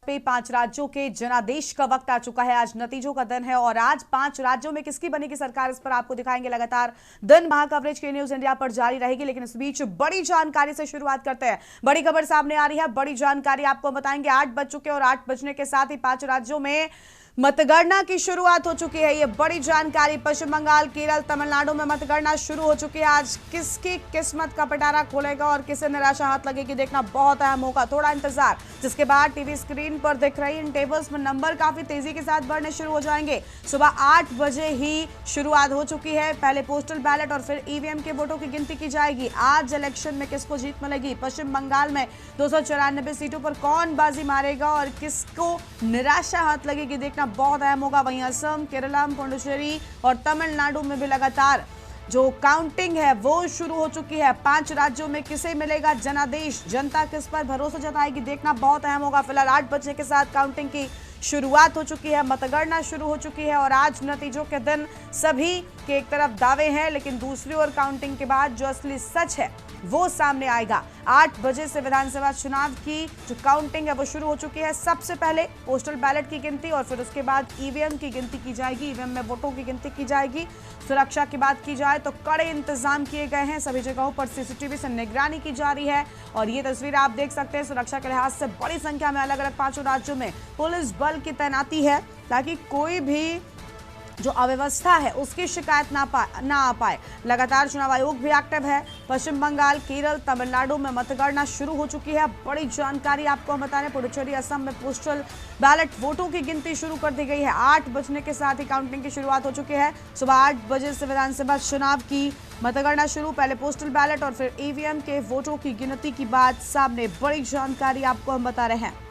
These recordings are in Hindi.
पे 5 राज्यों के जनादेश का वक्त आ चुका है। आज नतीजों का दिन है और आज 5 राज्यों में किसकी बनेगी सरकार, इस पर आपको दिखाएंगे। लगातार दिन भर कवरेज के न्यूज इंडिया पर जारी रहेगी, लेकिन इस बीच बड़ी जानकारी से शुरुआत करते हैं। बड़ी खबर सामने आ रही है, बड़ी जानकारी आपको बताएंगे। 8 बज चुके और 8 बजने के साथ ही 5 राज्यों में मतगणना की शुरुआत हो चुकी है। ये बड़ी जानकारी, पश्चिम बंगाल, केरल, तमिलनाडु में मतगणना शुरू हो चुकी है। आज किसकी किस्मत का पिटारा खोलेगा और किसे निराशा हाथ लगेगी, देखना बहुत अहम होगा। थोड़ा इंतजार, जिसके बाद टीवी स्क्रीन पर दिख रही इन टेबल्स में नंबर काफी तेजी के साथ बढ़ने शुरू हो जाएंगे। सुबह 8 बजे ही शुरुआत हो चुकी है। पहले पोस्टल बैलेट और फिर ईवीएम के वोटों की गिनती की जाएगी। आज इलेक्शन में किसको जीत मिलेगी, पश्चिम बंगाल में 294 सीटों पर कौन बाजी मारेगा और किसको निराशा हाथ लगेगी, देखना बहुत अहम होगा। वहीं असम, केरला, पुडुचेरी और तमिलनाडु में भी लगातार जो काउंटिंग है वो शुरू हो चुकी है। 5 राज्यों में किसे मिलेगा जनादेश, जनता किस पर भरोसा जताएगी, देखना बहुत अहम होगा। फिलहाल 8 बजे के साथ काउंटिंग की शुरुआत हो चुकी है, मतगणना शुरू हो चुकी है और आज नतीजों के दिन सभी के एक तरफ दावे हैं, लेकिन दूसरी ओर काउंटिंग के बाद जो असली सच है वो सामने आएगा। 8 बजे से विधानसभा चुनाव की जो काउंटिंग है वो शुरू हो चुकी है। सबसे पहले पोस्टल बैलेट की गिनती और फिर उसके बाद ईवीएम की गिनती की जाएगी। ईवीएम में वोटों की गिनती की जाएगी। सुरक्षा की बात की जाए तो कड़े इंतजाम किए गए हैं। सभी जगहों पर सीसीटीवी से निगरानी की जा रही है और ये तस्वीर आप देख सकते हैं। सुरक्षा के लिहाज से बड़ी संख्या में अलग अलग 5 राज्यों में पुलिस बल की तैनाती है, ताकि कोई भी जो अव्यवस्था है उसकी शिकायत ना आ पाए। लगातार चुनाव आयोग भी एक्टिव है। पश्चिम बंगाल, केरल, तमिलनाडु में मतगणना शुरू हो चुकी है। बड़ी जानकारी आपको हम बता रहे हैं। पुडुचेरी, असम में पोस्टल बैलेट वोटों की गिनती शुरू कर दी गई है। 8 बजने के साथ ही काउंटिंग की शुरुआत हो चुकी है। सुबह 8 बजे से विधानसभा चुनाव की मतगणना शुरू। पहले पोस्टल बैलेट और फिर ईवीएम के वोटों की गिनती की बात सामने। बड़ी जानकारी आपको हम बता रहे हैं।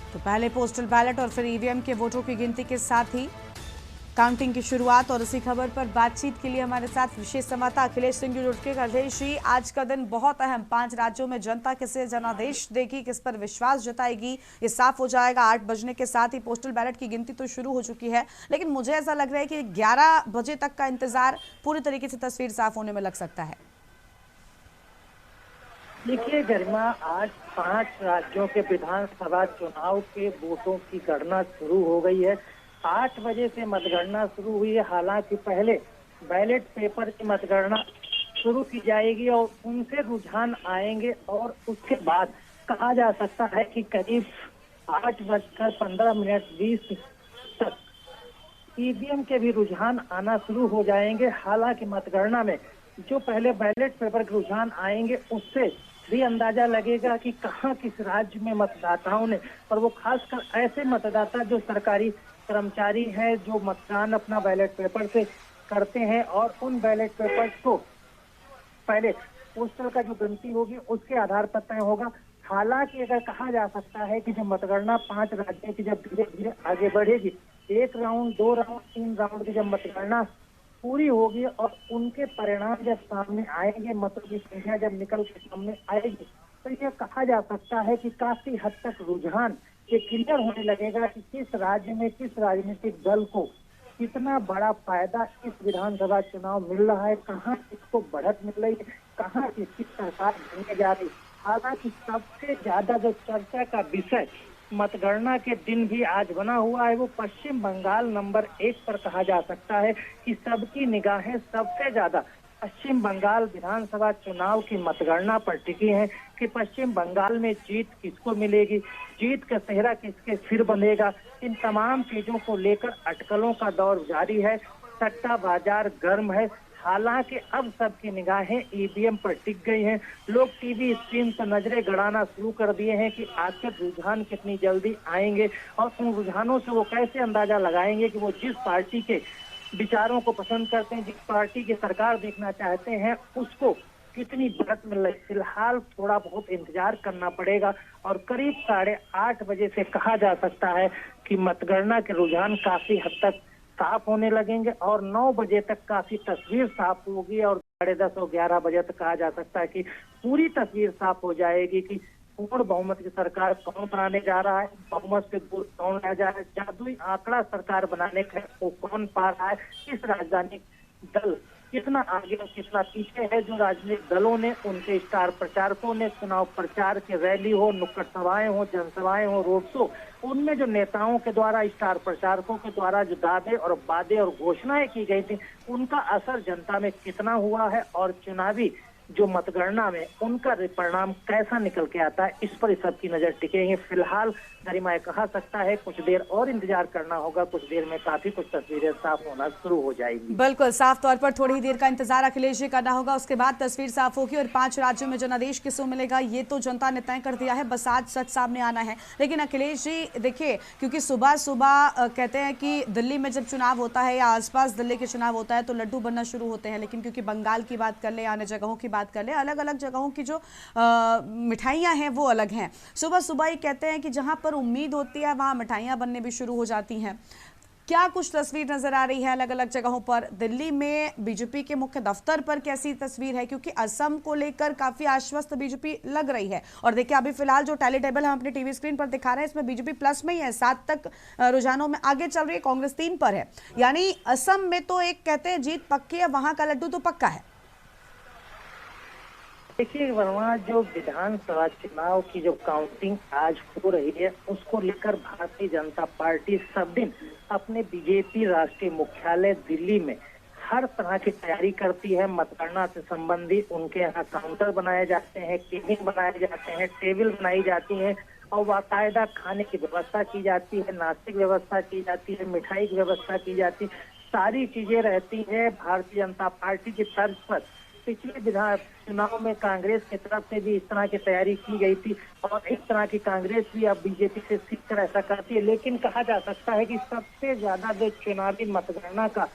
तो पहले पोस्टल बैलेट और फिर ईवीएम के वोटों की गिनती के साथ ही काउंटिंग की शुरुआत। और इसी खबर पर बातचीत के लिए हमारे साथ विशेष संवाददाता अखिलेश सिंह जुड़ के। अखिलेश जी, आज का दिन बहुत अहम। 5 राज्यों में जनता किसे जनादेश देगी, किस पर विश्वास जताएगी, ये साफ हो जाएगा। 8 बजने के साथ ही पोस्टल बैलेट की गिनती तो शुरू हो चुकी है, लेकिन मुझे ऐसा लग रहा है कि 11 बजे तक का इंतजार पूरी तरीके से तस्वीर साफ होने में लग सकता है। देखिए गरिमा, आज 5 राज्यों के विधानसभा चुनाव के वोटों की गणना शुरू हो गई है। 8 बजे से मतगणना शुरू हुई है। हालांकि पहले बैलेट पेपर की मतगणना शुरू की जाएगी और उनसे रुझान आएंगे और उसके बाद कहा जा सकता है कि करीब 8:15 तक ईवीएम के भी रुझान आना शुरू हो जाएंगे। हालांकि मतगणना में जो पहले बैलेट पेपर के रुझान आएंगे उससे भी अंदाजा लगेगा कि कहां किस राज्य में मतदाताओं ने, और वो खासकर ऐसे मतदाता जो सरकारी कर्मचारी हैं, जो मतदान अपना बैलेट पेपर से करते हैं और उन बैलेट पेपर को पहले पोस्टल का जो गिनती होगी उसके आधार पर तय होगा। हालांकि अगर कहा जा सकता है कि जब मतगणना 5 राज्यों की जब धीरे धीरे आगे बढ़ेगी, 1 राउंड, 2 राउंड, 3 राउंड की जब मतगणना पूरी होगी और उनके परिणाम जब सामने आएंगे, मतों की संख्या जब निकल के सामने आएगी, तो यह कहा जा सकता है कि काफी हद तक रुझान ये क्लियर होने लगेगा कि किस राज्य में किस राजनीतिक दल को कितना बड़ा फायदा इस विधानसभा चुनाव मिल रहा है, कहाँ किसको बढ़त मिल रही है, कहाँ किसकी सरकार बनने जा रही है। हालांकि सबसे ज्यादा जो चर्चा का विषय मतगणना के दिन भी आज बना हुआ है वो पश्चिम बंगाल नंबर 1 पर कहा जा सकता है कि सबकी निगाहें सबसे ज्यादा पश्चिम बंगाल विधानसभा चुनाव की मतगणना पर टिकी है कि पश्चिम बंगाल में जीत किसको मिलेगी, जीत का सेहरा किसके सिर बंधेगा। इन तमाम चीजों को लेकर अटकलों का दौर जारी है। सट्टा बाजार गर्म है। हालांकि अब सबकी निगाहें ईवीएम पर टिक गई हैं। लोग टीवी स्क्रीन पर नजरें गड़ाना शुरू कर दिए हैं कि आखिर रुझान कितनी जल्दी आएंगे और उन रुझानों से वो कैसे अंदाजा लगाएंगे कि वो जिस पार्टी के विचारों को पसंद करते हैं, जिस पार्टी की सरकार देखना चाहते हैं, उसको कितनी बढ़त मिल रही, फिलहाल थोड़ा बहुत इंतजार करना पड़ेगा और करीब 8:30 बजे से कहा जा सकता है कि मतगणना के रुझान काफी हद तक साफ होने लगेंगे और 9 बजे तक काफी तस्वीर साफ होगी और 10:30 और 11 बजे तक कहा जा सकता है कि पूरी तस्वीर साफ हो जाएगी कि पूर्ण बहुमत की सरकार कौन बनाने जा रहा है, बहुमत से दूर कौन रह जा रहा है, जादुई आंकड़ा सरकार बनाने का वो कौन पा रहा है, इस राजनीतिक दल कितना आगे और कितना पीछे है। जो राजनीतिक दलों ने, उनके स्टार प्रचारकों ने चुनाव प्रचार की रैली हो, नुक्कड़ सभाएं हो, जनसभाएं हो, रोड शो, उनमें जो नेताओं के द्वारा, स्टार प्रचारकों के द्वारा जो दावे और वादे और घोषणाएं की गई थी, उनका असर जनता में कितना हुआ है और चुनावी जो मतगणना में उनका परिणाम कैसा निकल के आता है, इस पर सबकी नजर टिकेगी। फिलहाल गरिमा कहा सकता है कुछ देर और इंतजार करना होगा, कुछ देर में काफी कुछ तस्वीरें साफ होना शुरू हो जाएगी। बिल्कुल, साफ तौर पर थोड़ी ही देर का इंतजार अखिलेश जी करना होगा, उसके बाद तस्वीर साफ होगी और 5 राज्यों में जनादेश किसको मिलेगा ये तो जनता ने तय कर दिया है, बस आज सच सामने आना है। लेकिन अखिलेश जी देखिए, क्योंकि सुबह सुबह कहते हैं कि दिल्ली में जब चुनाव होता है या आसपास दिल्ली के चुनाव होता है तो लड्डू बनना शुरू होते हैं, लेकिन क्योंकि बंगाल की बात कर ले, अन्य जगहों की बात कर ले, अलग अलग जगहों की जो मिठाइयाँ हैं वो अलग हैं। सुबह सुबह ही कहते हैं कि जहाँ पर उम्मीद होती है वहाँ मिठाइयाँ बनने भी शुरू हो जाती हैं। क्या कुछ तस्वीर नजर आ रही है अलग अलग जगहों पर? दिल्ली में बीजेपी के मुख्य दफ्तर पर कैसी तस्वीर है, क्योंकि असम को लेकर काफी आश्वस्त बीजेपी लग रही है। और देखिए अभी फिलहाल जो टैली टेबल हम अपनी टीवी स्क्रीन पर दिखा रहे हैं, इसमें बीजेपी प्लस में ही है, 7 तक रुझानों में आगे चल रही है, कांग्रेस 3 पर है। यानी असम में तो एक कहते हैं जीत पक्की है, वहां का लड्डू तो पक्का है। देखिए वर्मा, जो विधानसभा चुनाव की जो काउंटिंग आज हो रही है, उसको लेकर भारतीय जनता पार्टी सब दिन अपने बीजेपी राष्ट्रीय मुख्यालय दिल्ली में हर तरह की तैयारी करती है। मतगणना से संबंधित उनके यहाँ काउंटर बनाए जाते हैं, केबिन बनाए जाते हैं, टेबल बनाई जाती है और बाकायदा खाने की व्यवस्था की जाती है, नाश्ते की व्यवस्था की जाती है, मिठाई की व्यवस्था की जाती है, सारी चीजें रहती है। भारतीय जनता पार्टी की तर्ज पर पिछले विधान चुनाव में कांग्रेस की तरफ से भी इस तरह की तैयारी की गई थी और इस तरह की कांग्रेस भी अब बीजेपी से सीखकर ऐसा करती है। लेकिन कहा जा सकता है कि सबसे ज्यादा जो चुनावी मतगणना का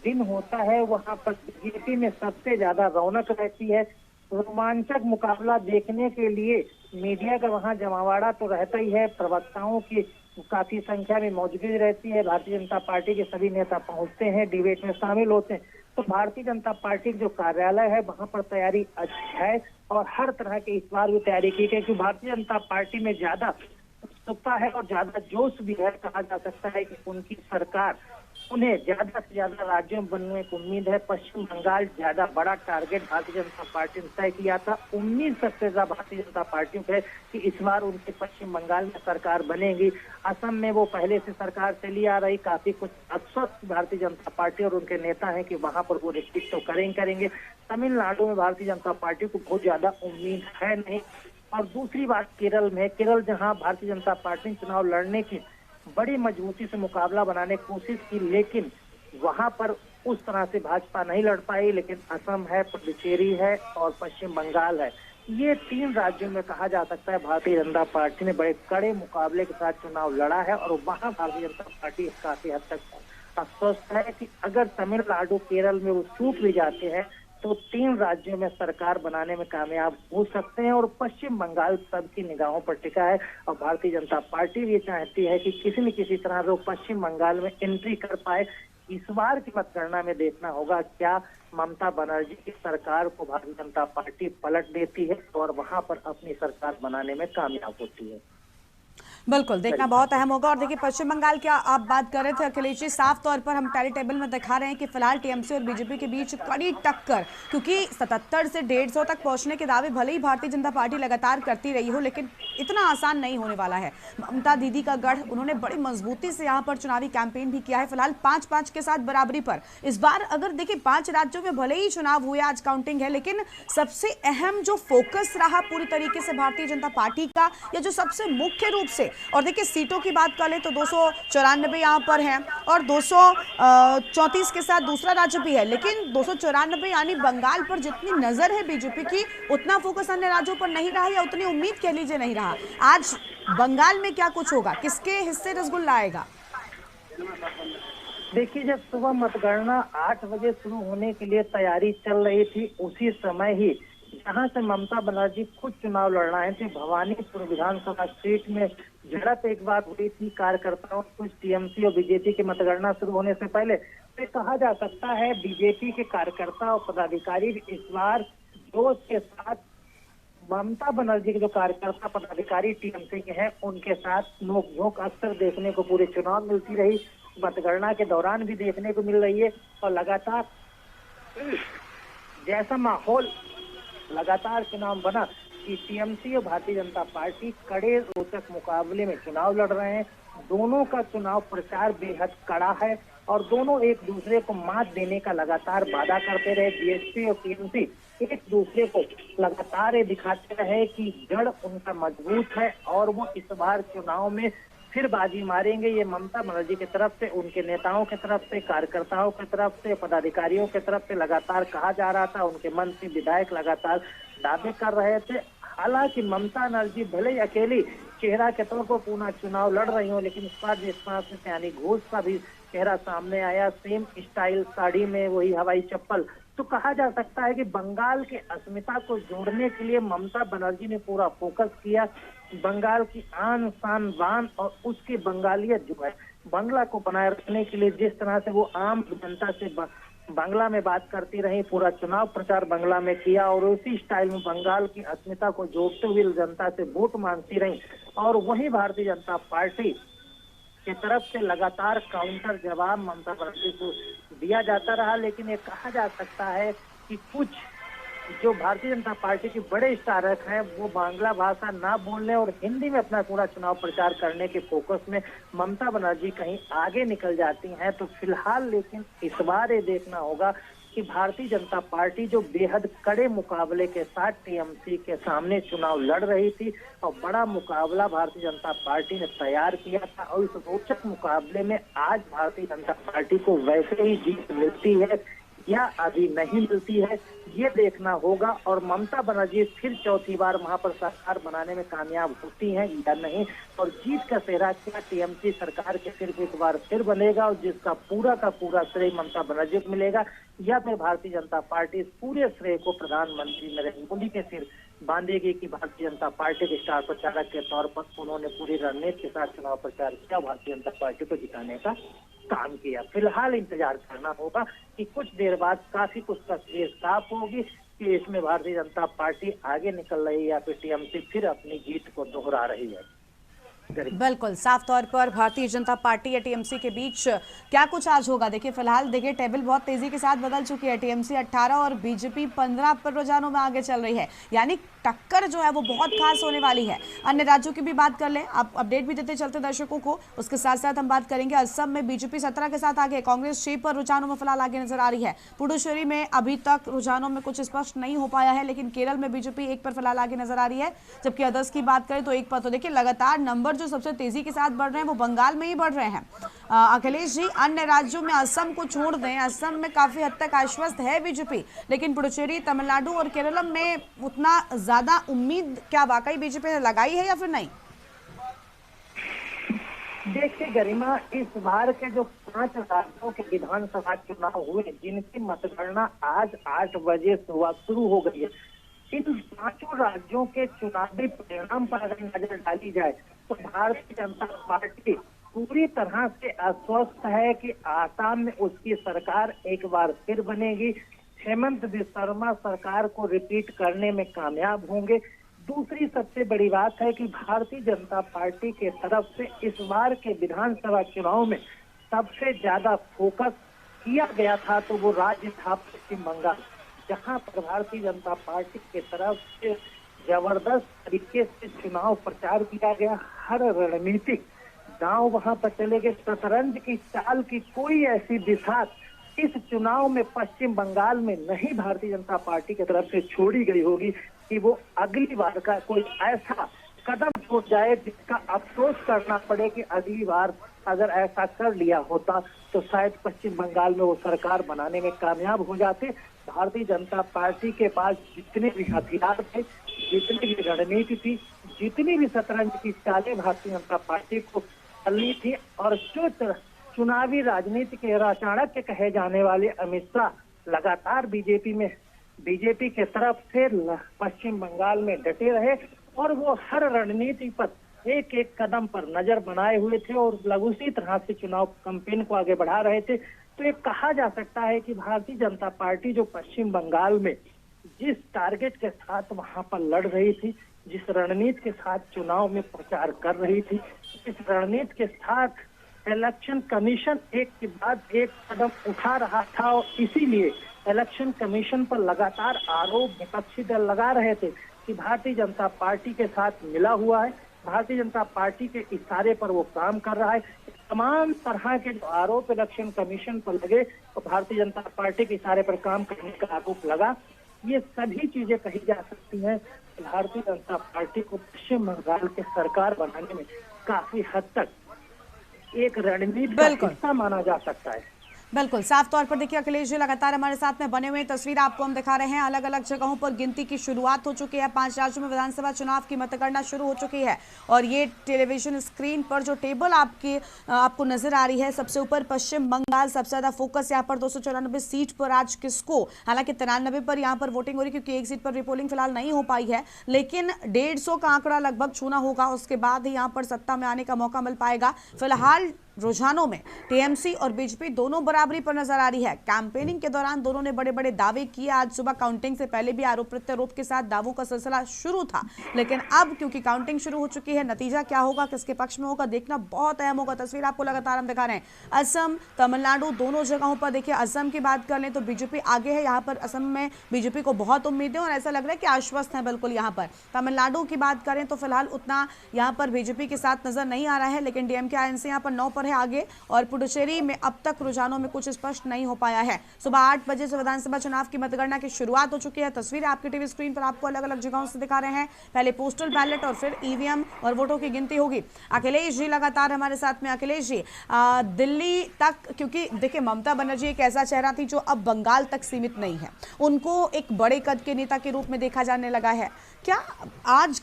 दिन होता है, वहां पर बीजेपी में सबसे ज्यादा रौनक रहती है। रोमांचक मुकाबला देखने के लिए मीडिया का वहां जमावड़ा तो रहता ही है, प्रवक्ताओं की काफी संख्या में मौजूदगी रहती है, भारतीय जनता पार्टी के सभी नेता पहुंचते हैं, डिबेट में शामिल होते हैं। तो भारतीय जनता पार्टी के जो कार्यालय है वहां पर तैयारी अच्छी है और हर तरह की इस बार भी तैयारी की गई, क्योंकि भारतीय जनता पार्टी में ज्यादा उत्सुकता है और ज्यादा जोश भी है। कहा जा सकता है कि उनकी सरकार, उन्हें ज्यादा से ज्यादा राज्यों में बनने की उम्मीद है। पश्चिम बंगाल ज्यादा बड़ा टारगेट भारतीय जनता पार्टी ने तय किया था। उम्मीद सबसे ज्यादा भारतीय जनता पार्टी को है कि इस बार उनके पश्चिम बंगाल में सरकार बनेगी। असम में वो पहले से सरकार चली आ रही, काफी कुछ अस्वस्थ भारतीय जनता पार्टी और उनके नेता हैं कि वहां पर वो रिपीट तो करेंगे। तमिलनाडु में भारतीय जनता पार्टी को बहुत ज्यादा उम्मीद है नहीं। और दूसरी बात केरल में, केरल जहां भारतीय जनता पार्टी ने चुनाव लड़ने की बड़ी मजबूती से मुकाबला बनाने की कोशिश की, लेकिन वहां पर उस तरह से भाजपा नहीं लड़ पाई। लेकिन असम है, पुडुचेरी है और पश्चिम बंगाल है, ये 3 राज्यों में कहा जा सकता है भारतीय जनता पार्टी ने बड़े कड़े मुकाबले के साथ चुनाव लड़ा है और वहां भारतीय जनता पार्टी काफी हद तक अस्वस्थ है कि अगर तमिलनाडु केरल में वो चूक भी जाते हैं तो 3 राज्यों में सरकार बनाने में कामयाब हो सकते हैं। और पश्चिम बंगाल सबकी निगाहों पर टिका है और भारतीय जनता पार्टी भी चाहती है कि किसी न किसी तरह वो पश्चिम बंगाल में एंट्री कर पाए। इस बार की मतगणना में देखना होगा क्या ममता बनर्जी की सरकार को भारतीय जनता पार्टी पलट देती है और वहां पर अपनी सरकार बनाने में कामयाब होती है। बिल्कुल, देखना बहुत अहम होगा। और देखिए पश्चिम बंगाल की आप बात कर रहे थे अखिलेश जी, साफ तौर पर हम टैली टेबल में दिखा रहे हैं कि फिलहाल टीएमसी और बीजेपी के बीच कड़ी टक्कर, क्योंकि 77 से 150 तक पहुंचने के दावे भले ही भारतीय जनता पार्टी लगातार करती रही हो, लेकिन इतना आसान नहीं होने वाला है। ममता दीदी का गढ़, उन्होंने बड़ी मजबूती से यहाँ पर चुनावी कैंपेन भी किया है, फिलहाल 5-5 के साथ बराबरी पर। इस बार अगर देखिए 5 राज्यों में भले ही चुनाव हुए, आज काउंटिंग है, लेकिन सबसे अहम जो फोकस रहा पूरी तरीके से भारतीय जनता पार्टी का, या जो सबसे मुख्य रूप से, और देखिए सीटों की बात कर ले तो 294 यहाँ पर हैं और 234 के साथ दूसरा राज्य भी है, लेकिन 294 यानी बंगाल पर जितनी नजर है बीजेपी की, उतना फोकस अन्य राज्यों पर नहीं रहा या उतनी उम्मीद कह लीजिए नहीं रहा। आज बंगाल में क्या कुछ होगा, किसके हिस्से रसगुल्ला आएगा? देखिए, जब सुबह मतगणना 8 बजे शुरू होने के लिए तैयारी चल रही थी, उसी समय ही जहां से ममता बनर्जी खुद चुनाव लड़ रहे थे, भवानीपुर विधानसभा सीट में झड़प एक बार हुई थी कार्यकर्ताओं, कुछ टीएमसी और बीजेपी की मतगणना शुरू होने से पहले। तो कहा जा सकता है बीजेपी के कार्यकर्ता और पदाधिकारी इस बार जोश के साथ ममता बनर्जी के जो कार्यकर्ता पदाधिकारी टीएमसी के हैं उनके साथ नोकझोंक अक्सर देखने को पूरे चुनाव मिलती रही, मतगणना के दौरान भी देखने को मिल रही है। और लगातार जैसा माहौल लगातार चुनाव बना कि टीएमसी और भारतीय जनता पार्टी कड़े रोचक मुकाबले में चुनाव लड़ रहे हैं। दोनों का चुनाव प्रचार बेहद कड़ा है और दोनों एक दूसरे को मात देने का लगातार वादा करते रहे। बीएसपी और टीएमसी एक दूसरे को लगातार ये दिखाते रहे कि जड़ उनका मजबूत है और वो इस बार चुनाव में फिर बाजी मारेंगे। ये ममता बनर्जी की तरफ से, उनके नेताओं की तरफ से, कार्यकर्ताओं की तरफ से, पदाधिकारियों की तरफ से लगातार कहा जा रहा था। उनके मंत्री विधायक लगातार दावे कर रहे थे। हालांकि ममता बनर्जी भले ही अकेली चेहरा के तौर पर पूरा चुनाव लड़ रही हो, लेकिन इस बार जिस तरह से यानी घोष का भी चेहरा सामने आया, सेम स्टाइल साड़ी में, वही हवाई चप्पल, तो कहा जा सकता है कि बंगाल के अस्मिता को जोड़ने के लिए ममता बनर्जी ने पूरा फोकस किया। बंगाल की आन शान बान और उसकी बंगालियत जो है बांग्ला को बनाए रखने के लिए जिस तरह से वो आम जनता से बांग्ला में बात करती रही, पूरा चुनाव प्रचार बांग्ला में किया और उसी स्टाइल में बंगाल की अस्मिता को जोड़ते हुए जनता से वोट मांगती रही। और वहीं भारतीय जनता पार्टी की तरफ से लगातार काउंटर जवाब ममता बनर्जी को दिया जाता रहा। लेकिन ये कहा जा सकता है कि कुछ जो भारतीय जनता पार्टी के बड़े स्टारक हैं वो बांग्ला भाषा ना बोलने और हिंदी में अपना पूरा चुनाव प्रचार करने के फोकस में ममता बनर्जी कहीं आगे निकल जाती हैं। तो फिलहाल लेकिन इस बार ये देखना होगा कि भारतीय जनता पार्टी जो बेहद कड़े मुकाबले के साथ टीएमसी के सामने चुनाव लड़ रही थी और बड़ा मुकाबला भारतीय जनता पार्टी ने तैयार किया था और इस रोचक मुकाबले में आज भारतीय जनता पार्टी को वैसे ही जीत मिलती है या अभी नहीं मिलती है, ये देखना होगा। और ममता बनर्जी फिर चौथी बार वहां पर सरकार बनाने में कामयाब होती हैं या नहीं, और जीत का सेहरा क्या टीएमसी सरकार के सिर्फ एक बार फिर बनेगा और जिसका पूरा का पूरा श्रेय ममता बनर्जी को मिलेगा, या फिर भारतीय जनता पार्टी इस पूरे श्रेय को प्रधानमंत्री नरेंद्र मोदी के सिर बांधेगी कि भारतीय जनता पार्टी के स्टार प्रचारक के तौर पर उन्होंने पूरी रणनीति के साथ चुनाव प्रचार किया, भारतीय जनता पार्टी को जिताने का काम किया। फिलहाल इंतजार करना होगा कि कुछ देर बाद काफी कुछ तस्वीर साफ होगी कि इसमें भारतीय जनता पार्टी आगे निकल रही है या फिर टीएमसी फिर अपनी जीत को दोहरा रही है। बिल्कुल साफ तौर पर भारतीय जनता पार्टी या टीएमसी के बीच क्या कुछ आज होगा, देखिए फिलहाल देखिए टेबल बहुत तेजी के साथ बदल चुकी है। टीएमसी 18 और बीजेपी 15 पर रुझानों में आगे चल रही है, यानी टक्कर जो है वो बहुत खास होने वाली है। अन्य राज्यों की भी बात कर लें, आप अपडेट भी देते चलते दर्शकों को, उसके साथ साथ हम बात करेंगे असम में बीजेपी 17 के साथ आगे, कांग्रेस 6 पर रुझानों में फिलहाल आगे नजर आ रही है। पुडुचेरी में अभी तक रुझानों में कुछ स्पष्ट नहीं हो पाया है, लेकिन केरल में बीजेपी 1 पर फिलहाल आगे नजर आ रही है, जबकि अदर्स की बात करें तो 1 पर। तो देखिए लगातार नंबर जो सबसे तेजी के साथ बढ़ रहे हैं वो बंगाल में ही बढ़ रहे हैं। अखिलेश जी, अन्य राज्यों में असम को छोड़ दें, असम में काफी हद तक आश्वस्त है बीजेपी, लेकिन पुडुचेरी, तमिलनाडु और केरल में उतना ज्यादा उम्मीद क्या वाकई बीजेपी ने लगाई है या फिर नहीं? देखिए गरिमा, इस बार के जो 5 राज्यों के विधानसभा चुनाव हुए जिनकी मतगणना आज 8 बजे सुबह शुरू हो गई है, इन 5 राज्यों के चुनावी परिणाम पर अगर नजर डाली जाए तो भारतीय जनता पार्टी पूरी तरह से आश्वस्त है कि आसाम में उसकी सरकार एक बार फिर बनेगी। हेमंत बिस्वा सरकार को रिपीट करने में कामयाब होंगे। दूसरी सबसे बड़ी बात है कि भारतीय जनता पार्टी के तरफ से इस बार के विधानसभा चुनाव में सबसे ज्यादा फोकस किया गया था तो वो राज्य था पश्चिम बंगाल, जहां पर भारतीय जनता पार्टी के तरफ से जबरदस्त तरीके से चुनाव प्रचार किया गया। हर रणनीतिक दांव वहां पर चले गए। शतरंज की चाल की कोई ऐसी दिशा इस चुनाव में पश्चिम बंगाल में नहीं भारतीय जनता पार्टी की तरफ से छोड़ी गई होगी कि वो अगली बार का कोई ऐसा कदम छूट जाए जिसका अफसोस करना पड़े कि अगली बार अगर ऐसा कर लिया होता तो शायद पश्चिम बंगाल में वो सरकार बनाने में कामयाब हो जाते। भारतीय जनता पार्टी के पास जितने भी हथियार थे, जितनी भी रणनीति थी, जितनी भी शतरंज की चालें भारतीय जनता पार्टी को चलनी थी, और जो चुनावी राजनीति के चाणक्य कहे जाने वाले अमित शाह लगातार बीजेपी में बीजेपी के तरफ से पश्चिम बंगाल में डटे रहे और वो हर रणनीति पर एक एक कदम पर नजर बनाए हुए थे और उसी तरह से चुनाव कैंपेन को आगे बढ़ा रहे थे। तो ये कहा जा सकता है कि भारतीय जनता पार्टी जो पश्चिम बंगाल में जिस टारगेट के साथ वहां पर लड़ रही थी, जिस रणनीति के साथ चुनाव में प्रचार कर रही थी, इस रणनीति के साथ इलेक्शन कमीशन एक के बाद एक कदम उठा रहा था और इसीलिए इलेक्शन कमीशन पर लगातार आरोप विपक्षी दल लगा रहे थे कि भारतीय जनता पार्टी के साथ मिला हुआ है, भारतीय जनता पार्टी के इशारे पर वो काम कर रहा है। तमाम तरह के जो आरोप इलेक्शन कमीशन पर लगे और भारतीय जनता पार्टी के इशारे पर काम करने का आरोप लगा, ये सभी चीजें कही जा सकती हैं। भारतीय जनता पार्टी को पश्चिम बंगाल के सरकार बनाने में काफी हद तक एक रणनीति का हिस्सा माना जा सकता है। बिल्कुल साफ तौर पर देखिए अखिलेश जी लगातार हमारे साथ में बने हुए तस्वीर आपको हम दिखा रहे हैं। अलग अलग जगहों पर गिनती की शुरुआत हो चुकी है। 5 राज्यों में विधानसभा चुनाव की मतगणना शुरू हो चुकी है और ये टेलीविजन स्क्रीन पर जो टेबल आपको नजर आ रही है, सबसे ऊपर पश्चिम बंगाल, सबसे ज्यादा फोकस यहाँ पर 294 सीट पर आज किसको, हालांकि 93 पर यहाँ पर वोटिंग हो रही क्योंकि एक सीट पर रिपोलिंग फिलहाल नहीं हो पाई है, लेकिन 150 का आंकड़ा लगभग छूना होगा, उसके बाद ही यहाँ पर सत्ता में आने का मौका मिल पाएगा। फिलहाल रुझानों में टीएमसी और बीजेपी दोनों बराबरी पर नजर आ रही है। कैंपेनिंग के दौरान दोनों ने बड़े बड़े दावे किए। आज सुबह काउंटिंग से पहले भी आरोप प्रत्यारोप के साथ दावों का सिलसिला शुरू था, लेकिन अब क्योंकि काउंटिंग शुरू हो चुकी है, नतीजा क्या होगा, किसके पक्ष में होगा, देखना बहुत अहम होगा। तस्वीर आपको लगातार हम दिखा रहे हैं। असम, तमिलनाडु, दोनों जगहों पर देखिए, असम की बात कर लें तो बीजेपी आगे है। यहाँ पर असम में बीजेपी को बहुत उम्मीदें और ऐसा लग रहा है कि आश्वस्त है बिल्कुल। यहाँ पर तमिलनाडु की बात करें तो फिलहाल उतना यहाँ पर बीजेपी के साथ नजर नहीं आ रहा है, लेकिन डीएमके आईएनसी यहाँ पर 9 पर है आगे और पुडुचेरी में अब तक रुझानों में कुछ स्पष्ट नहीं हो पाया है। सुबह 8 बजे से विधानसभा चुनाव की मतगणना की शुरुआत हो चुकी है। तस्वीरें आपकी टीवी स्क्रीन पर आपको अलग अलग जगहों से दिखा रहे हैं। पहले पोस्टल बैलेट और फिर ईवीएम और वोटों की गिनती होगी। अखिलेश जी लगातार हमारे साथ में। अखिलेश जी, दिल्ली तक, क्योंकि देखिए ममता बनर्जी एक ऐसा चेहरा थी जो अब बंगाल तक सीमित नहीं है, उनको एक बड़े कद के नेता के रूप में देखा जाने लगा है। क्या आज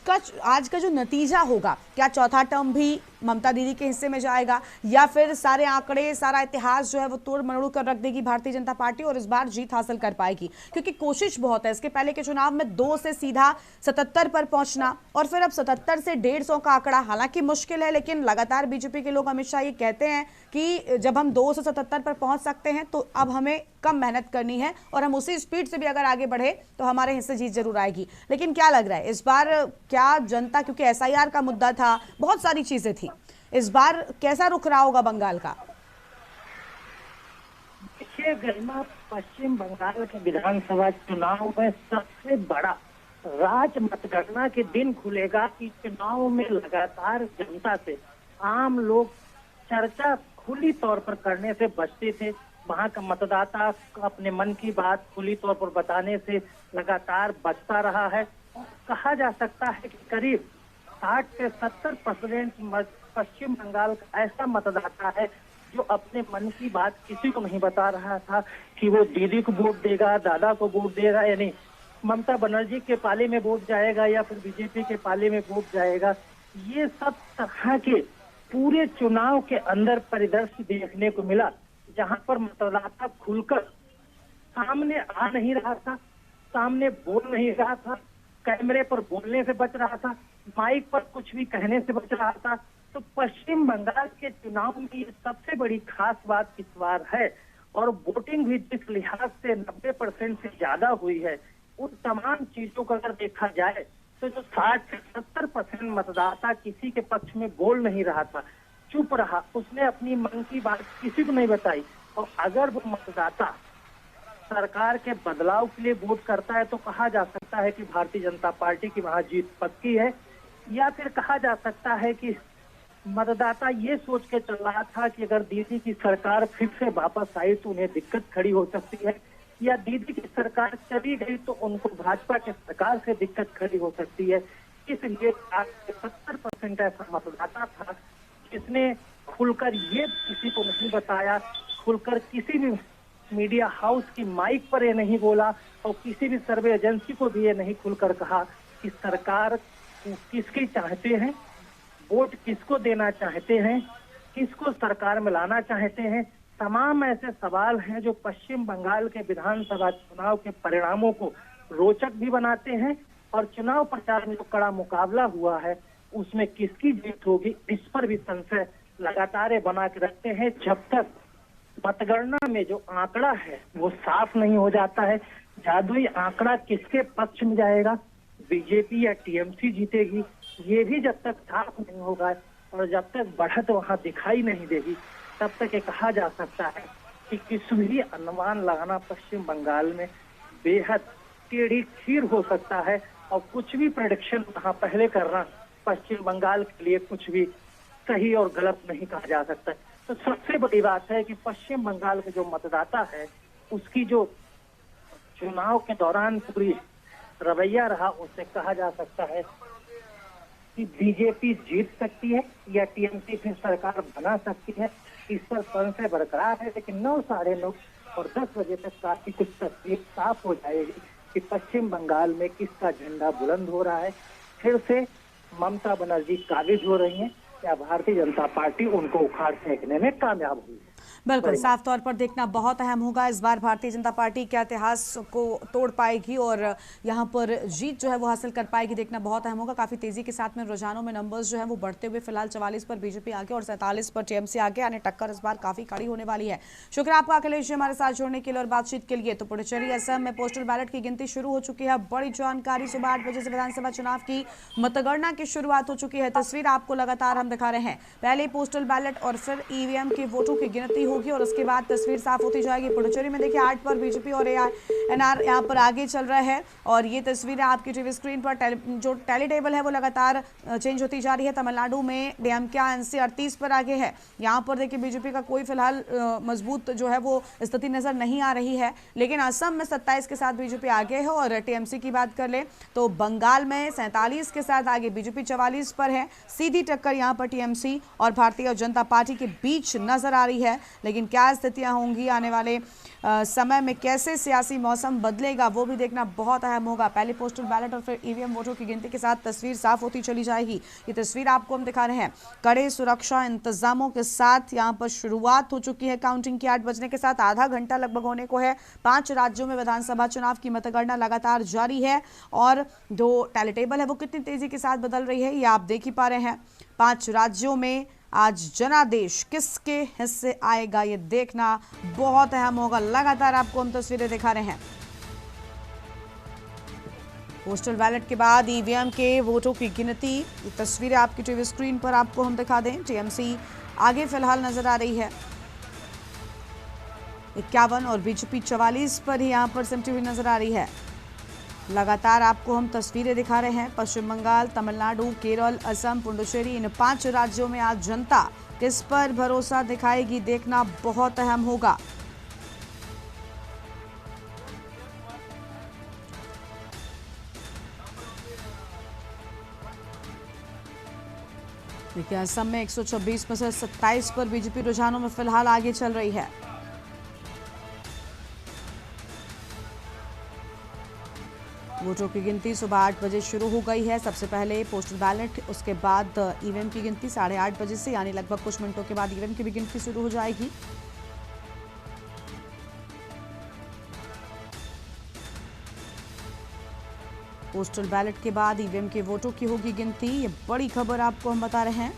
का जो नतीजा होगा, क्या चौथा टर्म भी ममता दीदी के हिस्से में जाएगा या फिर सारे आंकड़े, सारा इतिहास जो है वो तोड़ मरोड़ कर रख देगी भारतीय जनता पार्टी और इस बार जीत हासिल कर पाएगी? क्योंकि कोशिश बहुत है। इसके पहले के चुनाव में 2 से सीधा 77 पर पहुंचना और फिर अब 77 से 150 का आंकड़ा, हालांकि मुश्किल है, लेकिन लगातार बीजेपी के लोग हमेशा ये कहते हैं कि जब हम 2 से 77 पर पहुंच सकते हैं तो अब हमें कम मेहनत करनी है और हम उसी स्पीड से भी अगर आगे बढ़े तो हमारे हिस्से जीत जरूर आएगी। लेकिन क्या लग रहा है इस बार, क्या जनता, क्योंकि एसआईआर का मुद्दा था, बहुत सारी चीजें थी, इस बार कैसा रुख रहा होगा बंगाल का? देखिए गरिमा, पश्चिम बंगाल के विधानसभा चुनाव में सबसे बड़ा राज मतगणना के दिन खुलेगा कि चुनाव में लगातार जनता से आम लोग चर्चा खुली तौर पर करने से बचते थे। वहां का मतदाता अपने मन की बात खुली तौर पर बताने से लगातार बचता रहा है। कहा जा सकता है कि करीब 60 से 70% पश्चिम बंगाल का ऐसा मतदाता है जो अपने मन की बात किसी को नहीं बता रहा था कि वो दीदी को वोट देगा, दादा को वोट देगा, यानी ममता बनर्जी के पाले में वोट जाएगा या फिर बीजेपी के पाले में वोट जाएगा। ये सब तरह के पूरे चुनाव के अंदर परिदृश्य देखने को मिला, जहां पर मतदाता खुलकर सामने आ नहीं रहा था, सामने बोल नहीं रहा था, कैमरे पर बोलने से बच रहा था, माइक पर कुछ भी कहने से बच रहा था। तो पश्चिम बंगाल के चुनाव में ये सबसे बड़ी खास बात इस बार है और वोटिंग भी जिस लिहाज से 90% से ज्यादा हुई है, उन तमाम चीजों को अगर देखा जाए तो जो 60 से 70% मतदाता किसी के पक्ष में बोल नहीं रहा था, चुप रहा, उसने अपनी मन की बात किसी को नहीं बताई। और अगर वो मतदाता सरकार के बदलाव के लिए वोट करता है तो कहा जा सकता है कि भारतीय जनता पार्टी की वहां जीत पक्की है, या फिर कहा जा सकता है कि मतदाता ये सोच के चल रहा था कि अगर दीदी की सरकार फिर से वापस आई तो उन्हें दिक्कत खड़ी हो सकती है, या दीदी की सरकार चली गई तो उनको भाजपा के सरकार से दिक्कत खड़ी हो सकती है। इसलिए 70% ऐसा मतदाता था जिसने खुलकर ये किसी को नहीं बताया, खुलकर किसी भी मीडिया हाउस की माइक पर ये नहीं बोला और किसी भी सर्वे एजेंसी को भी ये नहीं खुलकर कहा कि सरकार किसकी चाहते हैं, वोट किसको देना चाहते हैं, किसको सरकार में लाना चाहते हैं। तमाम ऐसे सवाल हैं जो पश्चिम बंगाल के विधानसभा चुनाव के परिणामों को रोचक भी बनाते हैं और चुनाव प्रचार में जो कड़ा मुकाबला हुआ है उसमें किसकी जीत होगी इस पर भी संशय लगातार बना के रखते हैं। जब तक मतगणना में जो आंकड़ा है वो साफ नहीं हो जाता है, जादुई आंकड़ा किसके पक्ष में जाएगा, बीजेपी या टीएमसी जीतेगी, ये भी जब तक साफ नहीं होगा और जब तक बढ़त वहां दिखाई नहीं देगी तब तक ये कहा जा सकता है कि किसी भी अनुमान लगाना पश्चिम बंगाल में बेहद टेढ़ी खीर हो सकता है और कुछ भी प्रेडिक्शन वहां पहले करना पश्चिम बंगाल के लिए कुछ भी सही और गलत नहीं कहा जा सकता। तो सबसे बड़ी बात है कि पश्चिम बंगाल के जो मतदाता है उसकी जो चुनाव के दौरान पूरी रवैया रहा उससे कहा जा सकता है कि बीजेपी जीत सकती है या टीएमसी फिर सरकार बना सकती है। इस पर संशय बरकरार है, लेकिन 9, साढ़े 9 और 10 बजे तक काफी कुछ तस्वीर साफ हो जाएगी कि पश्चिम बंगाल में किसका झंडा बुलंद हो रहा है। फिर से ममता बनर्जी काबिज हो रही हैं या भारतीय जनता पार्टी उनको उखाड़ फेंकने में कामयाब हुई है। बिल्कुल, साफ तौर पर देखना बहुत अहम होगा इस बार भारतीय जनता पार्टी क्या इतिहास को तोड़ पाएगी और यहाँ पर जीत जो है वो हासिल कर पाएगी, देखना बहुत अहम होगा। काफी तेजी के साथ में रुझानों में नंबर्स जो है वो बढ़ते हुए फिलहाल 44 पर बीजेपी आगे और 47 पर टीएमसी आगे, यानी टक्कर इस बार काफी कड़ी होने वाली है। शुक्रिया आपका अखिलेश जी हमारे साथ जुड़ने के लिए और बातचीत के लिए। तो पुडुचेरी असम में पोस्टल बैलेट की गिनती शुरू हो चुकी है। बड़ी जानकारी, सुबह 8 बजे से विधानसभा चुनाव की मतगणना की शुरुआत हो चुकी है। तस्वीर आपको लगातार हम दिखा रहे हैं, पहले पोस्टल बैलेट और फिर ईवीएम के वोटों की गिनती होगी और उसके बाद तस्वीर साफ होती जाएगी। पुडुचेरी में देखिए 8 पर बीजेपी और एनआर यहाँ पर आगे चल रहा है और ये तस्वीरें आपकी टीवी स्क्रीन पर जो टैली टेबल है वो लगातार चेंज होती जा रही है। तमिलनाडु में डीएमके एनसी 38 पर आगे है। यहाँ पर देखिए बीजेपी का कोई फिलहाल मजबूत जो है वो स्थिति नजर नहीं आ रही है, लेकिन असम में 27 के साथ बीजेपी आगे है और टीएमसी की बात कर ले तो बंगाल में 47 के साथ आगे बीजेपी 44 पर है। सीधी टक्कर यहाँ पर टीएमसी और भारतीय जनता पार्टी के बीच नजर आ रही है, लेकिन क्या स्थितियां होंगी आने वाले समय में, कैसे सियासी मौसम बदलेगा वो भी देखना बहुत अहम होगा। पहले पोस्टल बैलेट और फिर ईवीएम वोटों की गिनती के साथ तस्वीर साफ होती चली जाएगी। ये तस्वीर आपको हम दिखा रहे हैं, कड़े सुरक्षा इंतजामों के साथ यहाँ पर शुरुआत हो चुकी है काउंटिंग की। 8 बजने के साथ आधा घंटा लगभग होने को है। 5 राज्यों में विधानसभा चुनाव की मतगणना लगातार जारी है और जो टैली टेबल है वो कितनी तेजी के साथ बदल रही है ये आप देख ही पा रहे हैं। 5 राज्यों में आज जनादेश किसके हिस्से आएगा ये देखना बहुत अहम होगा। लगातार आपको हम तस्वीरें दिखा रहे हैं। पोस्टल बैलेट के बाद ईवीएम के वोटों की गिनती, ये तस्वीरें आपकी टीवी स्क्रीन पर आपको हम दिखा दें। टीएमसी आगे फिलहाल नजर आ रही है 51 और बीजेपी 44 पर ही यहाँ पर सिमटी हुई नजर आ रही है। लगातार आपको हम तस्वीरें दिखा रहे हैं। पश्चिम बंगाल, तमिलनाडु, केरल, असम, पुडुचेरी, इन 5 राज्यों में आज जनता किस पर भरोसा दिखाएगी देखना बहुत अहम होगा। देखिए असम में 126 में से 27 पर बीजेपी रुझानों में फिलहाल आगे चल रही है। वोटों की गिनती सुबह 8 बजे शुरू हो गई है। सबसे पहले पोस्टल बैलेट, उसके बाद ईवीएम की गिनती 8:30 बजे से, यानी लगभग कुछ मिनटों के बाद ईवीएम की भी गिनती शुरू हो जाएगी। पोस्टल बैलेट के बाद ईवीएम के वोटों की होगी गिनती। ये बड़ी खबर आपको हम बता रहे हैं।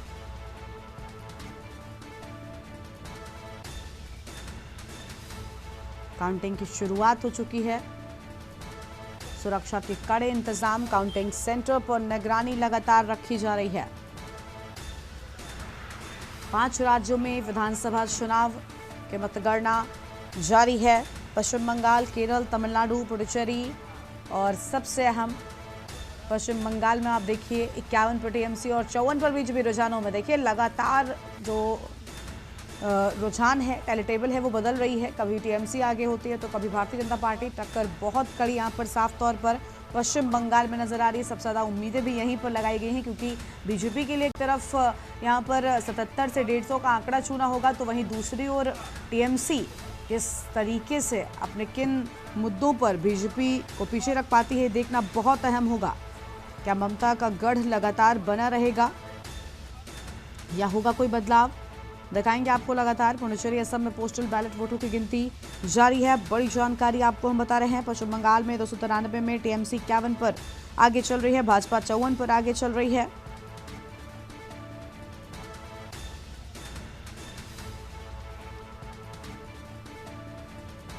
काउंटिंग की शुरुआत हो चुकी है। सुरक्षा के कड़े इंतजाम, काउंटिंग सेंटर पर निगरानी लगातार रखी जा रही है। 5 राज्यों में विधानसभा चुनाव के मतगणना जारी है। पश्चिम बंगाल, केरल, तमिलनाडु, पुडुचेरी और सबसे अहम पश्चिम बंगाल में आप देखिए 51 पर टीएमसी और 54 पर बीजेपी रुझानों में। देखिए लगातार जो रुझान है, टैली टेबल है वो बदल रही है। कभी टीएमसी आगे होती है तो कभी भारतीय जनता पार्टी। टक्कर बहुत कड़ी यहाँ पर साफ तौर पर पश्चिम बंगाल में नजर आ रही है। सबसे ज़्यादा उम्मीदें भी यहीं पर लगाई गई हैं क्योंकि बीजेपी के लिए एक तरफ यहाँ पर 77 से 150 का आंकड़ा छूना होगा, तो वहीं दूसरी ओर टीएमसी किस तरीके से अपने किन मुद्दों पर बीजेपी को पीछे रख पाती है देखना बहुत अहम होगा। क्या ममता का गढ़ लगातार बना रहेगा या होगा कोई बदलाव? दिखाएंगे आपको लगातार। पुडुचेरी असम में पोस्टल बैलेट वोटों की गिनती जारी है। बड़ी जानकारी आपको हम बता रहे हैं। पश्चिम बंगाल में 293 में टीएमसी 51 पर आगे चल रही है, भाजपा 54 पर आगे चल रही है।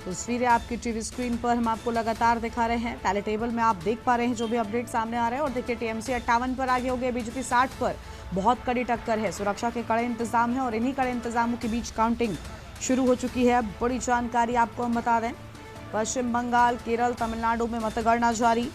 तस्वीरें आपकी टीवी स्क्रीन पर हम आपको लगातार दिखा रहे हैं। टैली टेबल में आप देख पा रहे हैं जो भी अपडेट सामने आ रहे हैं। और देखिए टीएमसी 58 पर आगे हो गए, बीजेपी 60 पर। बहुत कड़ी टक्कर है, सुरक्षा के कड़े इंतजाम है और इन्हीं कड़े इंतजामों के बीच काउंटिंग शुरू हो चुकी है। बड़ी जानकारी आपको हम बता दें। पश्चिम बंगाल, केरल, तमिलनाडु में मतगणना जारी।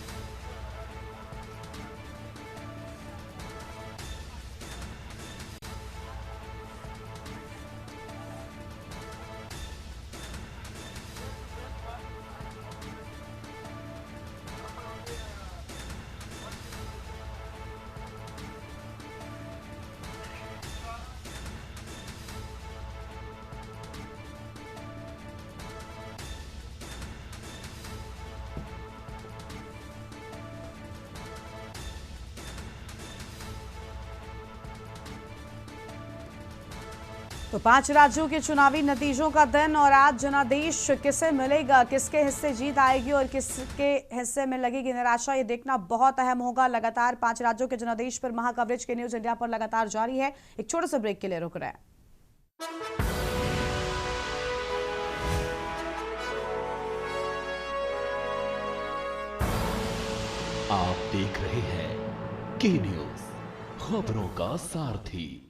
तो 5 राज्यों के चुनावी नतीजों का दिन और आज जनादेश किसे मिलेगा, किसके हिस्से जीत आएगी और किसके हिस्से में लगेगी निराशा, ये देखना बहुत अहम होगा। लगातार 5 राज्यों के जनादेश पर महा कवरेज के न्यूज इंडिया पर लगातार जारी है। एक छोटे से ब्रेक के लिए रुक रहे हैं। आप देख रहे हैं के न्यूज, खबरों का सारथी।